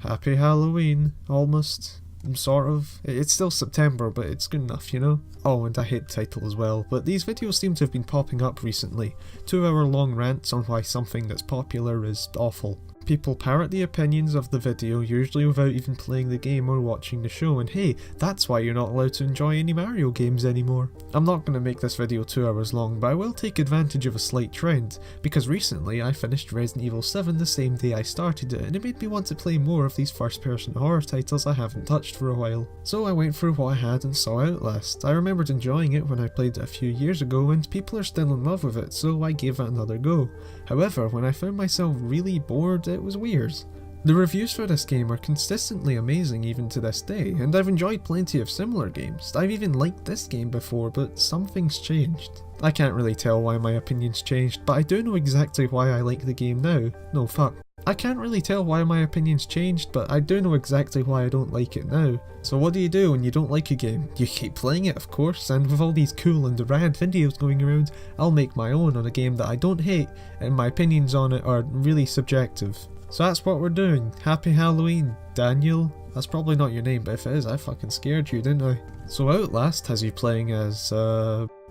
Happy Halloween, almost. Sort of. It's still September, but it's good enough, you know? Oh, and I hate the title as well, but these videos seem to have been popping up recently. 2-hour long rants on why something that's popular is awful. People parrot the opinions of the video, usually without even playing the game or watching the show, and hey, that's why you're not allowed to enjoy any Mario games anymore. I'm not going to make this video 2 hours long, but I will take advantage of a slight trend, because recently I finished Resident Evil 7 the same day I started it, and it made me want to play more of these first-person horror titles I haven't touched for a while. So I went through what I had and saw Outlast. I remembered enjoying it when I played it a few years ago, and people are still in love with it, so I gave it another go. However, when I found myself really bored, it was weird. The reviews for this game are consistently amazing even to this day, and I've enjoyed plenty of similar games. I've even liked this game before, but something's changed. I can't really tell why my opinion's changed, but I do know exactly why I like the game now. No, fuck. I can't really tell why my opinion's changed, but I do know exactly why I don't like it now. So what do you do when you don't like a game? You keep playing it, of course, and with all these cool and rad videos going around, I'll make my own on a game that I don't hate, and my opinions on it are really subjective. So that's what we're doing. Happy Halloween, Daniel. That's probably not your name, but if it is, I fucking scared you, didn't I? So Outlast has you playing as,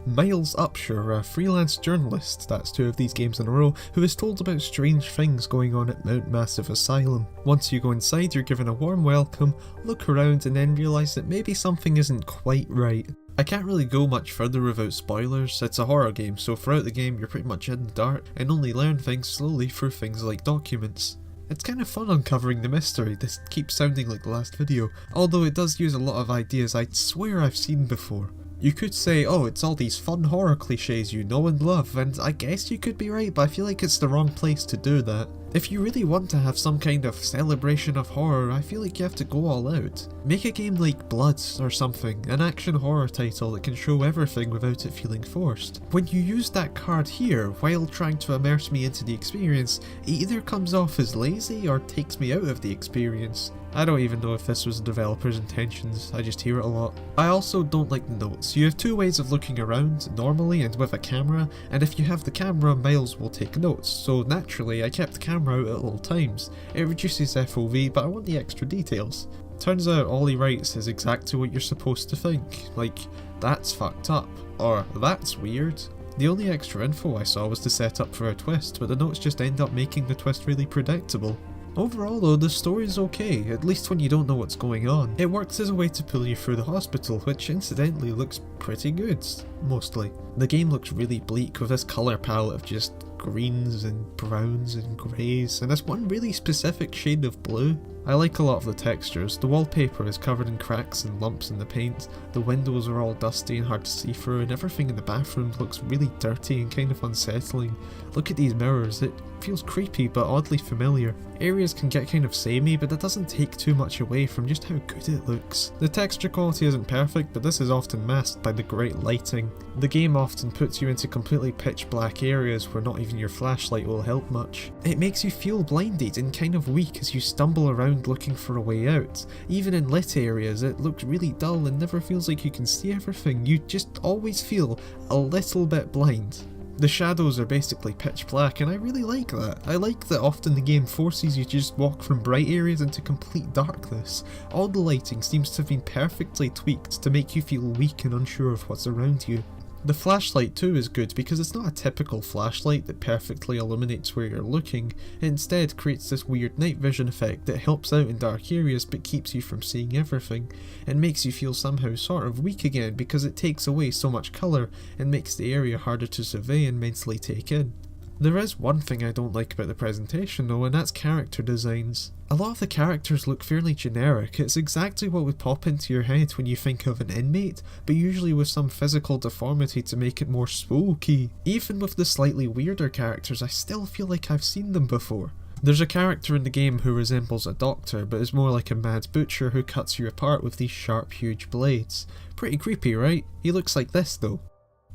Miles Upshur, a freelance journalist, that's 2 of these games in a row, who is told about strange things going on at Mount Massive Asylum. Once you go inside, you're given a warm welcome, look around, and then realise that maybe something isn't quite right. I can't really go much further without spoilers. It's a horror game, so throughout the game you're pretty much in the dark and only learn things slowly through things like documents. It's kind of fun uncovering the mystery. This keeps sounding like the last video, although it does use a lot of ideas I'd swear I've seen before. You could say, oh, it's all these fun horror cliches you know and love, and I guess you could be right, but I feel like it's the wrong place to do that. If you really want to have some kind of celebration of horror, I feel like you have to go all out. Make a game like Blood or something, an action horror title that can show everything without it feeling forced. When you use that card here, while trying to immerse me into the experience, it either comes off as lazy or takes me out of the experience. I don't even know if this was the developer's intentions, I just hear it a lot. I also don't like the notes. You have 2 ways of looking around, normally and with a camera, and if you have the camera, Miles will take notes, so naturally I kept the camera out at all times. It reduces FOV, but I want the extra details. Turns out all he writes is exactly what you're supposed to think, like, that's fucked up, or that's weird. The only extra info I saw was the setup for a twist, but the notes just end up making the twist really predictable. Overall though, the story is okay, at least when you don't know what's going on. It works as a way to pull you through the hospital, which incidentally looks pretty good, mostly. The game looks really bleak with this colour palette of just greens and browns and greys, and this one really specific shade of blue. I like a lot of the textures. The wallpaper is covered in cracks and lumps in the paint, the windows are all dusty and hard to see through, and everything in the bathroom looks really dirty and kind of unsettling. Look at these mirrors, it feels creepy but oddly familiar. Areas can get kind of samey, but that doesn't take too much away from just how good it looks. The texture quality isn't perfect, but this is often masked by the great lighting. The game often puts you into completely pitch black areas where not even your flashlight will help much. It makes you feel blinded and kind of weak as you stumble around looking for a way out. Even in lit areas, it looks really dull and never feels like you can see everything. You just always feel a little bit blind. The shadows are basically pitch black, and I really like that. I like that often the game forces you to just walk from bright areas into complete darkness. All the lighting seems to have been perfectly tweaked to make you feel weak and unsure of what's around you. The flashlight too is good because it's not a typical flashlight that perfectly illuminates where you're looking. It instead creates this weird night vision effect that helps out in dark areas but keeps you from seeing everything, and makes you feel somehow sort of weak again because it takes away so much colour and makes the area harder to survey and mentally take in. There is one thing I don't like about the presentation though, and that's character designs. A lot of the characters look fairly generic. It's exactly what would pop into your head when you think of an inmate, but usually with some physical deformity to make it more spooky. Even with the slightly weirder characters, I still feel like I've seen them before. There's a character in the game who resembles a doctor, but is more like a mad butcher who cuts you apart with these sharp, huge blades. Pretty creepy, right? He looks like this though.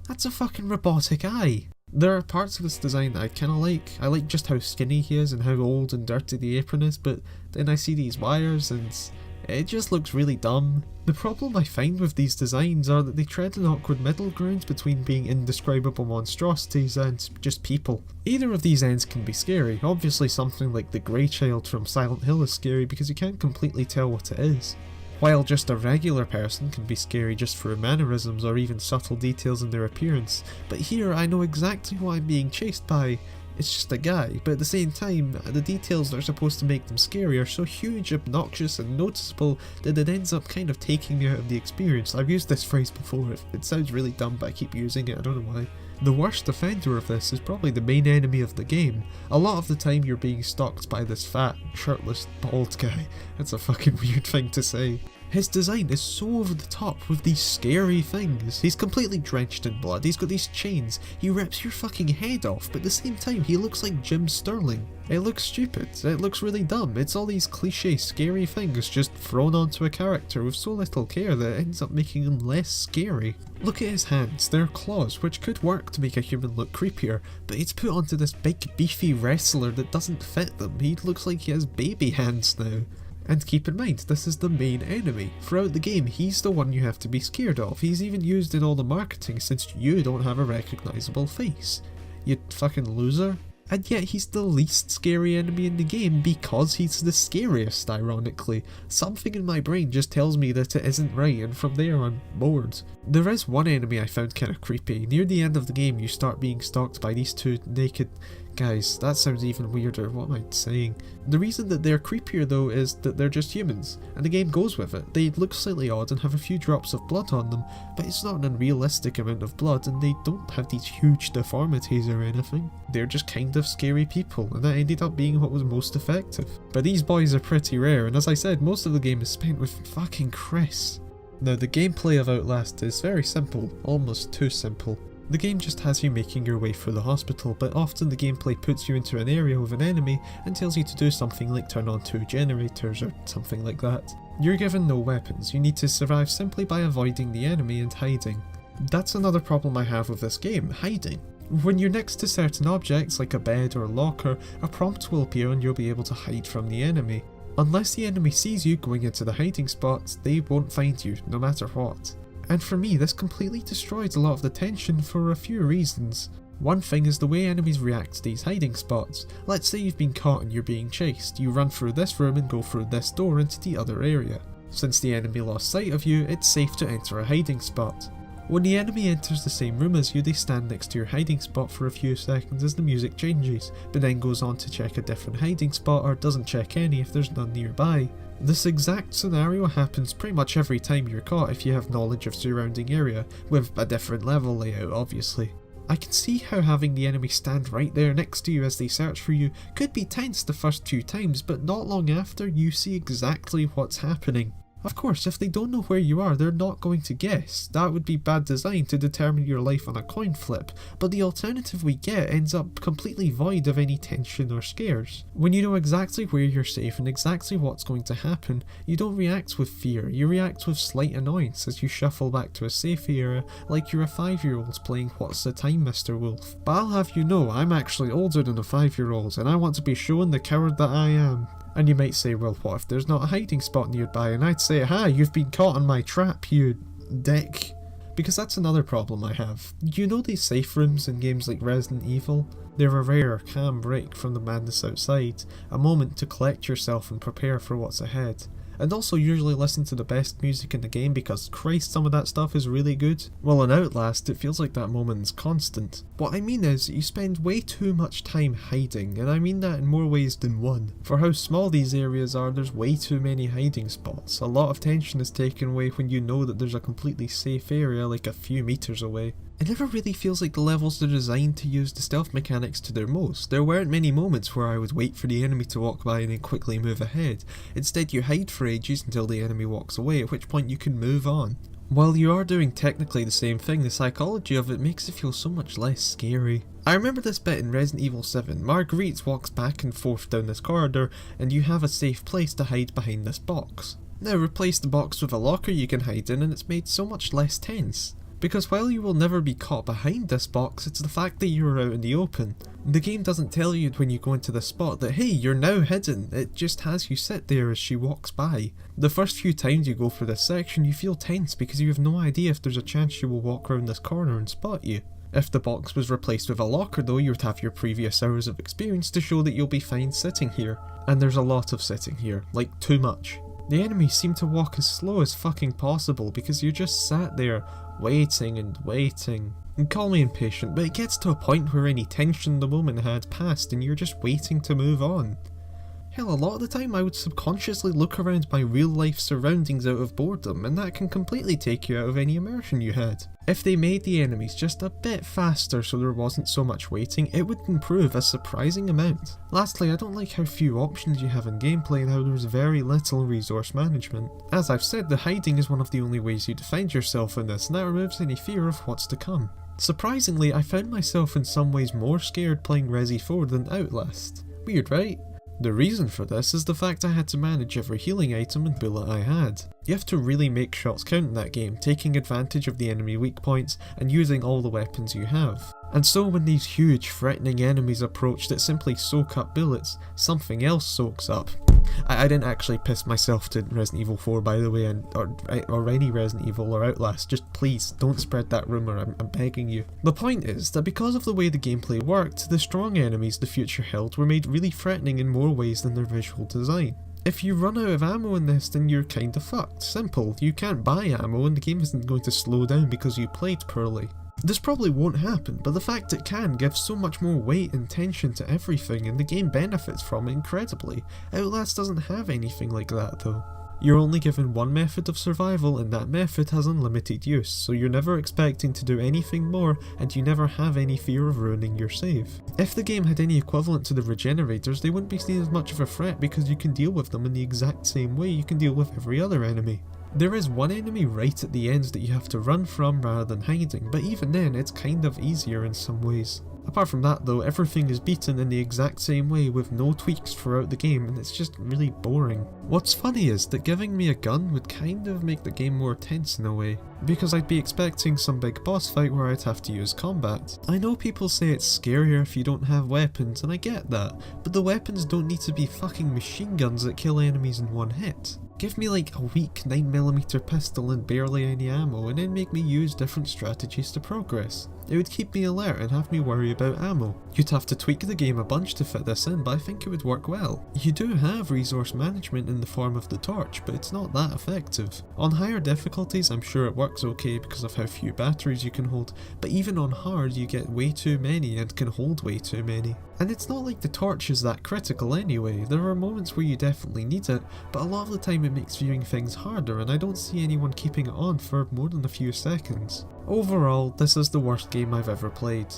That's a fucking robotic eye! There are parts of this design that I kinda like. I like just how skinny he is and how old and dirty the apron is, but then I see these wires and It just looks really dumb. The problem I find with these designs are that they tread an awkward middle ground between being indescribable monstrosities and just people. Either of these ends can be scary. Obviously something like the Grey Child from Silent Hill is scary because you can't completely tell what it is. While just a regular person can be scary just for mannerisms or even subtle details in their appearance, but here I know exactly what I'm being chased by. It's just a guy, but at the same time, the details that are supposed to make them scary are so huge, obnoxious and noticeable that it ends up kind of taking me out of the experience. I've used this phrase before, it sounds really dumb but I keep using it, I don't know why. The worst offender of this is probably the main enemy of the game. A lot of the time you're being stalked by this fat, shirtless, bald guy. That's a fucking weird thing to say. His design is so over the top with these scary things. He's completely drenched in blood, he's got these chains, he rips your fucking head off, but at the same time he looks like Jim Sterling. It looks stupid, it looks really dumb, it's all these cliche scary things just thrown onto a character with so little care that it ends up making him less scary. Look at his hands, they're claws, which could work to make a human look creepier, but it's put onto this big beefy wrestler that doesn't fit them. He looks like he has baby hands now. And keep in mind, this is the main enemy. Throughout the game, he's the one you have to be scared of. He's even used in all the marketing since you don't have a recognisable face. You fucking loser. And yet he's the least scary enemy in the game because he's the scariest, ironically. Something in my brain just tells me that it isn't right, and from there I'm bored. There is one enemy I found kinda creepy. Near the end of the game you start being stalked by these two naked guys. That sounds even weirder, what am I saying? The reason that they're creepier though is that they're just humans, and the game goes with it. They look slightly odd and have a few drops of blood on them, but it's not an unrealistic amount of blood, and they don't have these huge deformities or anything. They're just kind of scary people, and that ended up being what was most effective. But these boys are pretty rare, and as I said, most of the game is spent with fucking Chris. Now the gameplay of Outlast is very simple, almost too simple. The game just has you making your way through the hospital, but often the gameplay puts you into an area with an enemy and tells you to do something like turn on 2 generators or something like that. You're given no weapons, you need to survive simply by avoiding the enemy and hiding. That's another problem I have with this game, hiding. When you're next to certain objects like a bed or a locker, a prompt will appear and you'll be able to hide from the enemy. Unless the enemy sees you going into the hiding spot, they won't find you, no matter what. And for me, this completely destroys a lot of the tension for a few reasons. One thing is the way enemies react to these hiding spots. Let's say you've been caught and you're being chased. You run through this room and go through this door into the other area. Since the enemy lost sight of you, it's safe to enter a hiding spot. When the enemy enters the same room as you, they stand next to your hiding spot for a few seconds as the music changes, but then goes on to check a different hiding spot or doesn't check any if there's none nearby. This exact scenario happens pretty much every time you're caught if you have knowledge of surrounding area, with a different level layout obviously. I can see how having the enemy stand right there next to you as they search for you could be tense the first few times, but not long after you see exactly what's happening. Of course, if they don't know where you are, they're not going to guess. That would be bad design to determine your life on a coin flip, but the alternative we get ends up completely void of any tension or scares. When you know exactly where you're safe and exactly what's going to happen, you don't react with fear, you react with slight annoyance as you shuffle back to a safe area like you're a 5-year-old playing What's the Time, Mr. Wolf. But I'll have you know, I'm actually older than a 5-year-old and I want to be shown the coward that I am. And you might say, well, what if there's not a hiding spot nearby? And I'd say, ha, you've been caught on my trap, you dick. Because that's another problem I have. You know these safe rooms in games like Resident Evil? They're a rare, calm break from the madness outside, a moment to collect yourself and prepare for what's ahead. And also usually listen to the best music in the game because Christ, some of that stuff is really good. Well, in Outlast, it feels like that moment's constant. What I mean is, you spend way too much time hiding, and I mean that in more ways than one. For how small these areas are, there's way too many hiding spots. A lot of tension is taken away when you know that there's a completely safe area like a few meters away. It never really feels like the levels are designed to use the stealth mechanics to their most. There weren't many moments where I would wait for the enemy to walk by and then quickly move ahead. Instead you hide for ages until the enemy walks away, at which point you can move on. While you are doing technically the same thing, the psychology of it makes it feel so much less scary. I remember this bit in Resident Evil 7. Marguerite walks back and forth down this corridor and you have a safe place to hide behind this box. Now replace the box with a locker you can hide in and it's made so much less tense. Because while you will never be caught behind this box, it's the fact that you're out in the open. The game doesn't tell you when you go into the spot that hey, you're now hidden, it just has you sit there as she walks by. The first few times you go through this section you feel tense because you have no idea if there's a chance she will walk around this corner and spot you. If the box was replaced with a locker though, you would have your previous hours of experience to show that you'll be fine sitting here. And there's a lot of sitting here, like too much. The enemies seem to walk as slow as fucking possible because you're just sat there, waiting and waiting. And call me impatient, but it gets to a point where any tension the moment had passed and you're just waiting to move on. Hell, a lot of the time I would subconsciously look around my real life surroundings out of boredom, and that can completely take you out of any immersion you had. If they made the enemies just a bit faster so there wasn't so much waiting, it would improve a surprising amount. Lastly, I don't like how few options you have in gameplay and how there's very little resource management. As I've said, the hiding is one of the only ways you defend yourself in this, and that removes any fear of what's to come. Surprisingly, I found myself in some ways more scared playing Resi 4 than Outlast. Weird, right? The reason for this is the fact I had to manage every healing item and bullet I had. You have to really make shots count in that game, taking advantage of the enemy weak points and using all the weapons you have. And so when these huge threatening enemies approach that simply soak up bullets, something else soaks up. I didn't actually piss myself to Resident Evil 4 by the way, or any Resident Evil or Outlast, just please don't spread that rumour, I'm begging you. The point is that because of the way the gameplay worked, the strong enemies the future held were made really threatening in more ways than their visual design. If you run out of ammo in this, then you're kinda fucked. Simple, you can't buy ammo and the game isn't going to slow down because you played poorly. This probably won't happen, but the fact it can gives so much more weight and tension to everything, and the game benefits from it incredibly. Outlast doesn't have anything like that though. You're only given one method of survival and that method has unlimited use, so you're never expecting to do anything more and you never have any fear of ruining your save. If the game had any equivalent to the regenerators, they wouldn't be seen as much of a threat because you can deal with them in the exact same way you can deal with every other enemy. There is one enemy right at the end that you have to run from rather than hiding, but even then it's kind of easier in some ways. Apart from that though, everything is beaten in the exact same way with no tweaks throughout the game, and it's just really boring. What's funny is that giving me a gun would kind of make the game more tense in a way, because I'd be expecting some big boss fight where I'd have to use combat. I know people say it's scarier if you don't have weapons, and I get that, but the weapons don't need to be fucking machine guns that kill enemies in one hit. Give me like a weak 9mm pistol and barely any ammo, and then make me use different strategies to progress. It would keep me alert and have me worry about ammo. You'd have to tweak the game a bunch to fit this in, but I think it would work well. You do have resource management in the form of the torch, but it's not that effective. On higher difficulties I'm sure it works okay because of how few batteries you can hold, but even on hard you get way too many and can hold way too many. And it's not like the torch is that critical anyway. There are moments where you definitely need it, but a lot of the time it makes viewing things harder and I don't see anyone keeping it on for more than a few seconds. Overall, this is the worst game I've ever played.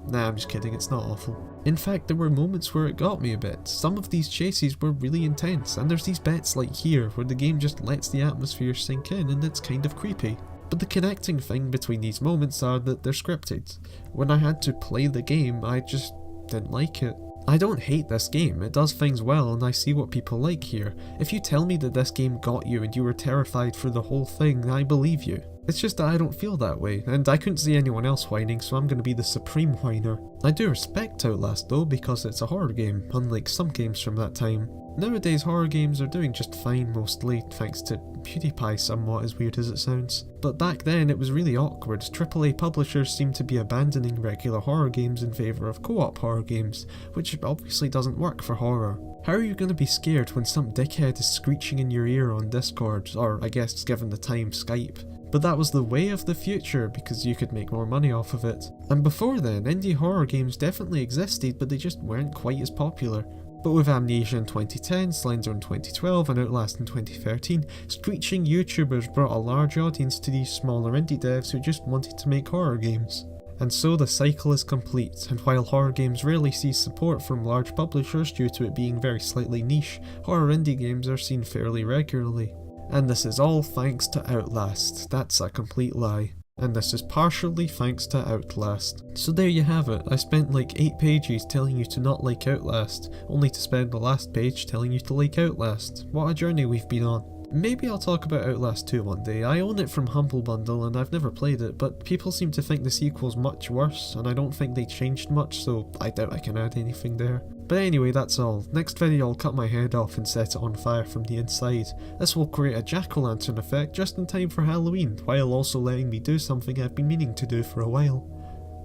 Nah, I'm just kidding, it's not awful. In fact, there were moments where it got me a bit. Some of these chases were really intense, and there's these bits like here where the game just lets the atmosphere sink in and it's kind of creepy. But the connecting thing between these moments are that they're scripted. When I had to play the game, I just didn't like it. I don't hate this game, it does things well and I see what people like here. If you tell me that this game got you and you were terrified for the whole thing, I believe you. It's just that I don't feel that way, and I couldn't see anyone else whining, so I'm going to be the supreme whiner. I do respect Outlast though, because it's a horror game, unlike some games from that time. Nowadays horror games are doing just fine mostly, thanks to PewDiePie somewhat, as weird as it sounds. But back then it was really awkward. AAA publishers seemed to be abandoning regular horror games in favour of co-op horror games, which obviously doesn't work for horror. How are you going to be scared when some dickhead is screeching in your ear on Discord, or I guess given the time Skype? But that was the way of the future because you could make more money off of it. And before then, indie horror games definitely existed, but they just weren't quite as popular. But with Amnesia in 2010, Slender in 2012 and Outlast in 2013, screeching YouTubers brought a large audience to these smaller indie devs who just wanted to make horror games. And so the cycle is complete, and while horror games rarely see support from large publishers due to it being very slightly niche, horror indie games are seen fairly regularly. And this is all thanks to Outlast. That's a complete lie. And this is partially thanks to Outlast. So there you have it. I spent like 8 pages telling you to not like Outlast, only to spend the last page telling you to like Outlast. What a journey we've been on. Maybe I'll talk about Outlast 2 one day. I own it from Humble Bundle and I've never played it, but people seem to think the sequel's much worse, and I don't think they changed much, so I doubt I can add anything there. But anyway, that's all. Next video I'll cut my head off and set it on fire from the inside. This will create a jack-o'-lantern effect just in time for Halloween, while also letting me do something I've been meaning to do for a while.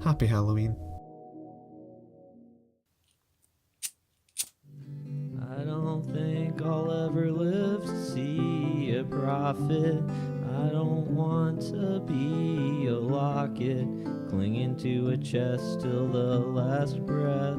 Happy Halloween. I don't think I'll ever live to see a prophet. I don't want to be a locket, clinging to a chest till the last breath.